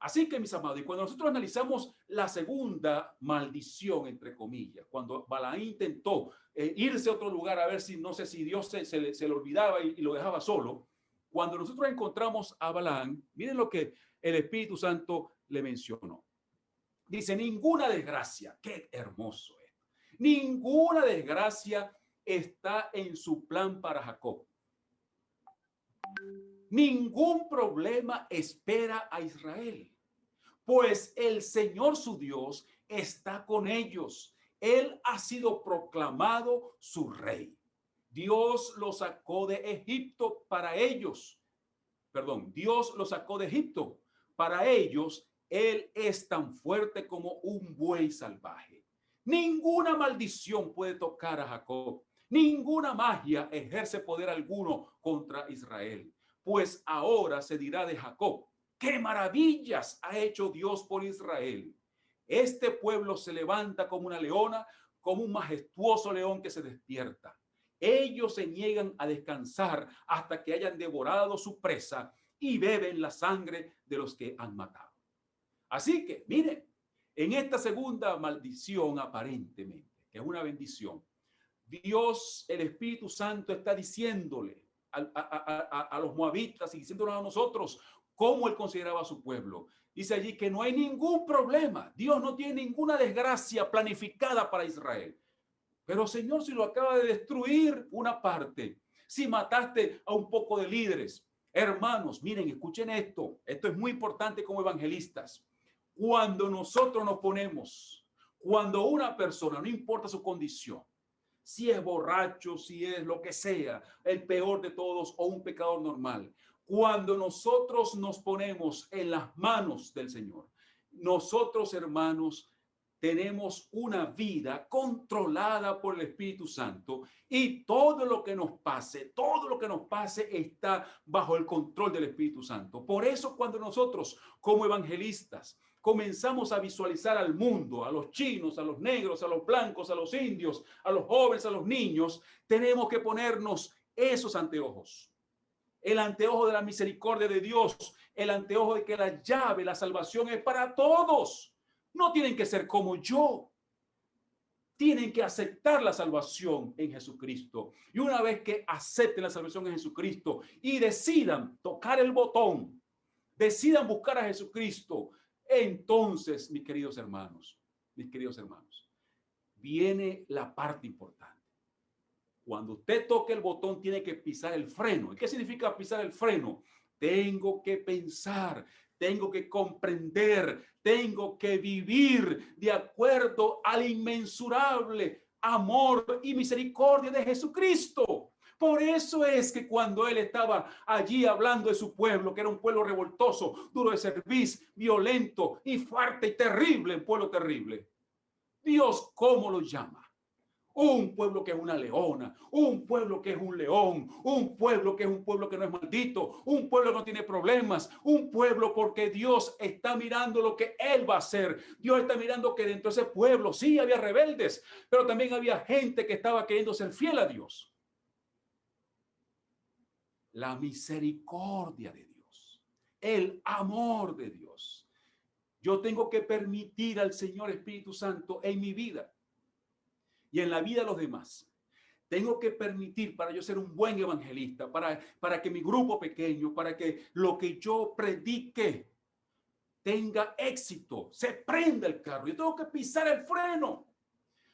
Así que, mis amados, y cuando nosotros analizamos la segunda maldición, entre comillas, cuando Balaam intentó irse a otro lugar a ver si, no sé si Dios se le olvidaba y lo dejaba solo, cuando nosotros encontramos a Balaam, miren lo que el Espíritu Santo le mencionó. Dice, ninguna desgracia, qué hermoso es, ninguna desgracia está en su plan para Jacob. Ningún problema espera a Israel, pues el Señor su Dios está con ellos. Él ha sido proclamado su rey. Dios lo sacó de Egipto para ellos. Perdón, Dios lo sacó de Egipto. Para ellos, Él es tan fuerte como un buey salvaje. Ninguna maldición puede tocar a Jacob. Ninguna magia ejerce poder alguno contra Israel. Pues ahora se dirá de Jacob, ¡qué maravillas ha hecho Dios por Israel! Este pueblo se levanta como una leona, como un majestuoso león que se despierta. Ellos se niegan a descansar hasta que hayan devorado su presa y beben la sangre de los que han matado. Así que, miren, en esta segunda maldición aparentemente, que es una bendición, Dios, el Espíritu Santo, está diciéndole a los moabitas y diciéndonos a nosotros cómo él consideraba a su pueblo. Dice allí que no hay ningún problema. Dios no tiene ninguna desgracia planificada para Israel. Pero Señor, si lo acaba de destruir una parte, si mataste a un poco de líderes, hermanos, miren, escuchen esto. Esto es muy importante como evangelistas. Cuando nosotros nos ponemos, cuando una persona, no importa su condición, si es borracho, si es lo que sea, el peor de todos o un pecador normal, cuando nosotros nos ponemos en las manos del Señor, nosotros, hermanos, tenemos una vida controlada por el Espíritu Santo y todo lo que nos pase está bajo el control del Espíritu Santo. Por eso cuando nosotros como evangelistas comenzamos a visualizar al mundo, a los chinos, a los negros, a los blancos, a los indios, a los jóvenes, a los niños, tenemos que ponernos esos anteojos. El anteojo de la misericordia de Dios, el anteojo de que la llave, la salvación es para todos. No tienen que ser como yo. Tienen que aceptar la salvación en Jesucristo. Y una vez que acepten la salvación en Jesucristo y decidan tocar el botón, decidan buscar a Jesucristo, entonces, mis queridos hermanos, viene la parte importante. Cuando usted toque el botón, tiene que pisar el freno. ¿Y qué significa pisar el freno? Tengo que pensar, tengo que comprender, tengo que vivir de acuerdo al inmensurable amor y misericordia de Jesucristo. Por eso es que cuando él estaba allí hablando de su pueblo, que era un pueblo revoltoso, duro de cerviz, violento y fuerte y terrible, un pueblo terrible, Dios, ¿cómo lo llama? Un pueblo que es una leona, un pueblo que es un león, un pueblo que es un pueblo que no es maldito, un pueblo que no tiene problemas, un pueblo porque Dios está mirando lo que Él va a hacer. Dios está mirando que dentro de ese pueblo sí había rebeldes, pero también había gente que estaba queriendo ser fiel a Dios. La misericordia de Dios, el amor de Dios. Yo tengo que permitir al Señor Espíritu Santo en mi vida y en la vida de los demás. Tengo que permitir para yo ser un buen evangelista, para que mi grupo pequeño, para que lo que yo predique tenga éxito, se prenda el carro. Yo tengo que pisar el freno,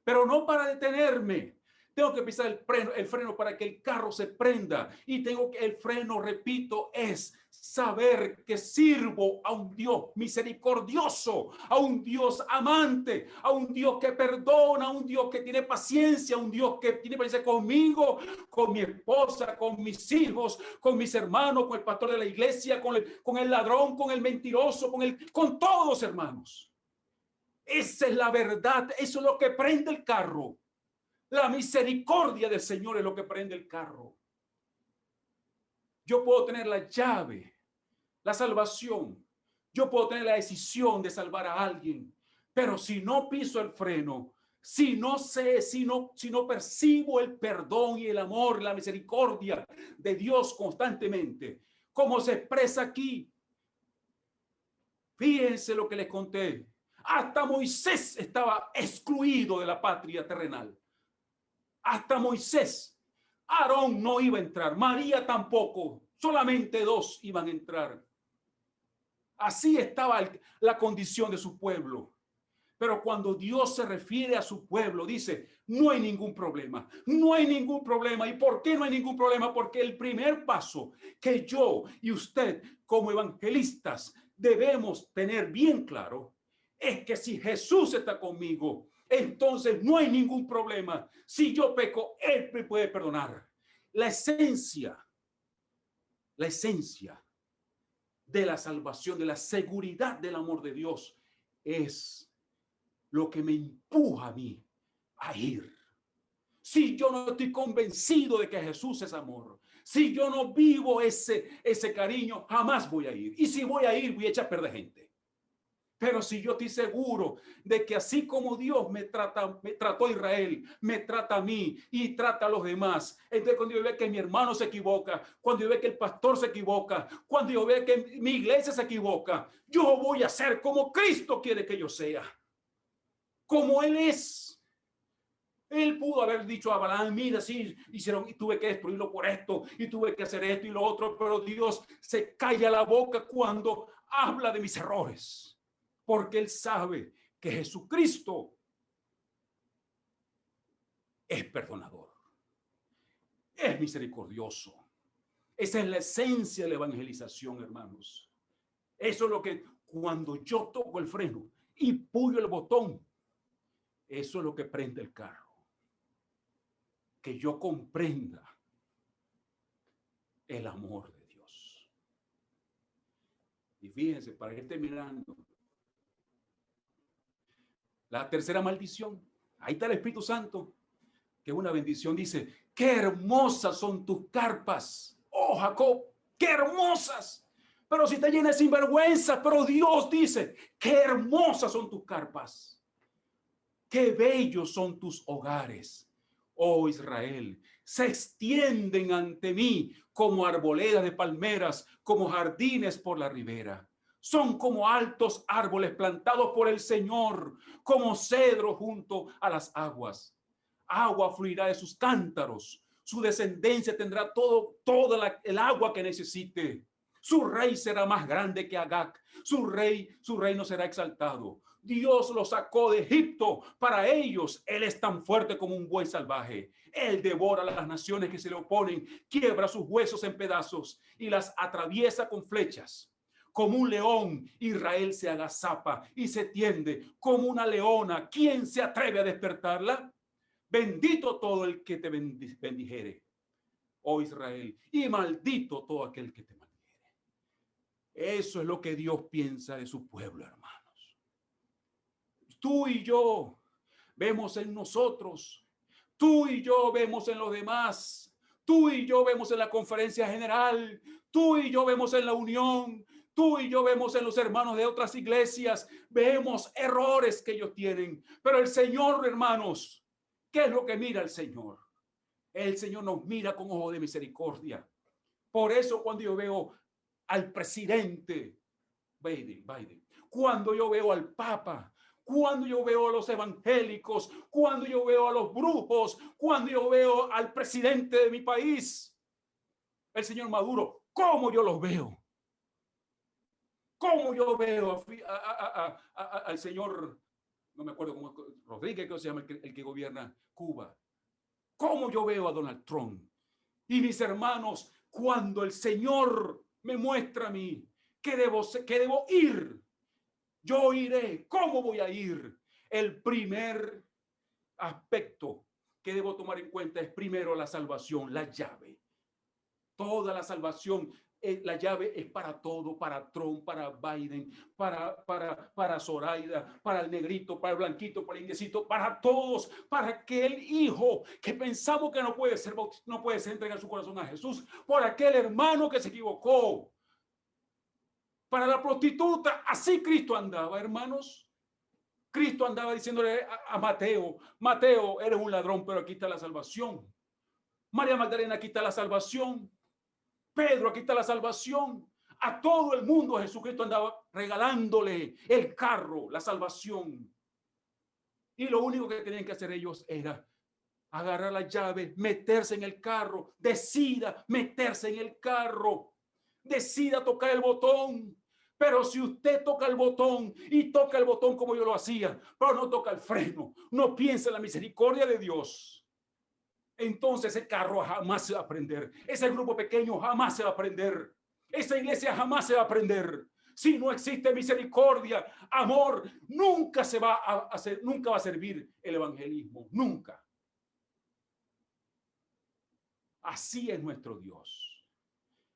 pero no para detenerme. Tengo que pisar el freno para que el carro se prenda. Y el freno, repito, es saber que sirvo a un Dios misericordioso, a un Dios amante, a un Dios que perdona, a un Dios que tiene paciencia, a un Dios que tiene paciencia conmigo, con mi esposa, con mis hijos, con mis hermanos, con el pastor de la iglesia, con el ladrón, con el mentiroso, con todos, hermanos. Esa es la verdad, eso es lo que prende el carro. La misericordia del Señor es lo que prende el carro. Yo puedo tener la llave, la salvación. Yo puedo tener la decisión de salvar a alguien. Pero si no piso el freno, si no percibo el perdón y el amor, la misericordia de Dios constantemente, como se expresa aquí, Fíjense lo que les conté. Hasta Moisés estaba excluido de la patria terrenal. Hasta Moisés. Aarón no iba a entrar. María tampoco. Solamente 2 iban a entrar. Así estaba la condición de su pueblo. Pero cuando Dios se refiere a su pueblo, dice, no hay ningún problema, no hay ningún problema. ¿Y por qué no hay ningún problema? Porque el primer paso que yo y usted como evangelistas debemos tener bien claro es que si Jesús está conmigo, entonces no hay ningún problema. Si yo peco, Él me puede perdonar. La esencia de la salvación, de la seguridad del amor de Dios es lo que me empuja a mí a ir. Si yo no estoy convencido de que Jesús es amor, si yo no vivo ese cariño, jamás voy a ir. Y si voy a ir, voy a echar a perder gente. Pero si yo estoy seguro de que así como Dios me trató a Israel, me trata a mí y trata a los demás. Entonces cuando yo veo que mi hermano se equivoca, cuando yo veo que el pastor se equivoca, cuando yo veo que mi iglesia se equivoca, yo voy a ser como Cristo quiere que yo sea. Como Él es. Él pudo haber dicho a Balaam, mira, sí, hicieron, y tuve que destruirlo por esto, y tuve que hacer esto y lo otro, pero Dios se calla la boca cuando habla de mis errores, porque Él sabe que Jesucristo es perdonador, es misericordioso. Esa es la esencia de la evangelización, hermanos. Eso es lo que cuando yo toco el freno y puyo el botón, eso es lo que prende el carro. Que yo comprenda el amor de Dios. Y fíjense, para ir terminando, la tercera maldición, ahí está el Espíritu Santo, que es una bendición, dice, qué hermosas son tus carpas, oh Jacob, qué hermosas. Pero si te llenas de sinvergüenza, pero Dios dice, qué hermosas son tus carpas, qué bellos son tus hogares, oh Israel. Se extienden ante mí como arboledas de palmeras, como jardines por la ribera. Son como altos árboles plantados por el Señor, como cedro junto a las aguas. Agua fluirá de sus cántaros. Su descendencia tendrá toda el agua que necesite. Su rey será más grande que Agag. Su reino será exaltado. Dios lo sacó de Egipto. Para ellos, Él es tan fuerte como un buey salvaje. Él devora a las naciones que se le oponen, quiebra sus huesos en pedazos y las atraviesa con flechas. Como un león, Israel se agazapa y se tiende como una leona. ¿Quién se atreve a despertarla? Bendito todo el que te bendijere, oh Israel, y maldito todo aquel que te maldijere. Eso es lo que Dios piensa de su pueblo, hermanos. Tú y yo vemos en nosotros, tú y yo vemos en los demás, tú y yo vemos en la conferencia general, tú y yo vemos en la unión, tú y yo vemos en los hermanos de otras iglesias, vemos errores que ellos tienen, pero el Señor, hermanos, ¿qué es lo que mira el Señor? El Señor nos mira con ojo de misericordia. Por eso cuando yo veo al presidente Biden, cuando yo veo al Papa, cuando yo veo a los evangélicos, cuando yo veo a los brujos, cuando yo veo al presidente de mi país, el señor Maduro, ¿cómo yo los veo? ¿Cómo yo veo al señor, no me acuerdo cómo, Rodríguez, que se llama el que gobierna Cuba? ¿Cómo yo veo a Donald Trump? Y mis hermanos, cuando el Señor me muestra a mí que debo ir, yo iré. ¿Cómo voy a ir? El primer aspecto que debo tomar en cuenta es primero la salvación, la llave. Toda la salvación, la llave es para todo, para Trump, para Biden, para Zoraida, para el negrito, para el blanquito, para el indiecito, para todos, para aquel hijo que pensamos que no puede ser entregar su corazón a Jesús, por aquel hermano que se equivocó, para la prostituta. Así Cristo andaba, hermanos. Cristo andaba diciéndole a Mateo, Mateo, eres un ladrón, pero aquí está la salvación. María Magdalena, aquí está la salvación. Pedro, aquí está la salvación. A todo el mundo Jesucristo andaba regalándole el carro, la salvación. Y lo único que tenían que hacer ellos era agarrar la llave, meterse en el carro, decida meterse en el carro, decida tocar el botón. Pero si usted toca el botón y toca el botón como yo lo hacía, pero no toca el freno, no piensa en la misericordia de Dios, entonces ese carro jamás se va a prender. Ese grupo pequeño jamás se va a prender. Esa iglesia jamás se va a prender. Si no existe misericordia, amor, nunca se va a hacer, nunca va a servir el evangelismo, nunca. Así es nuestro Dios.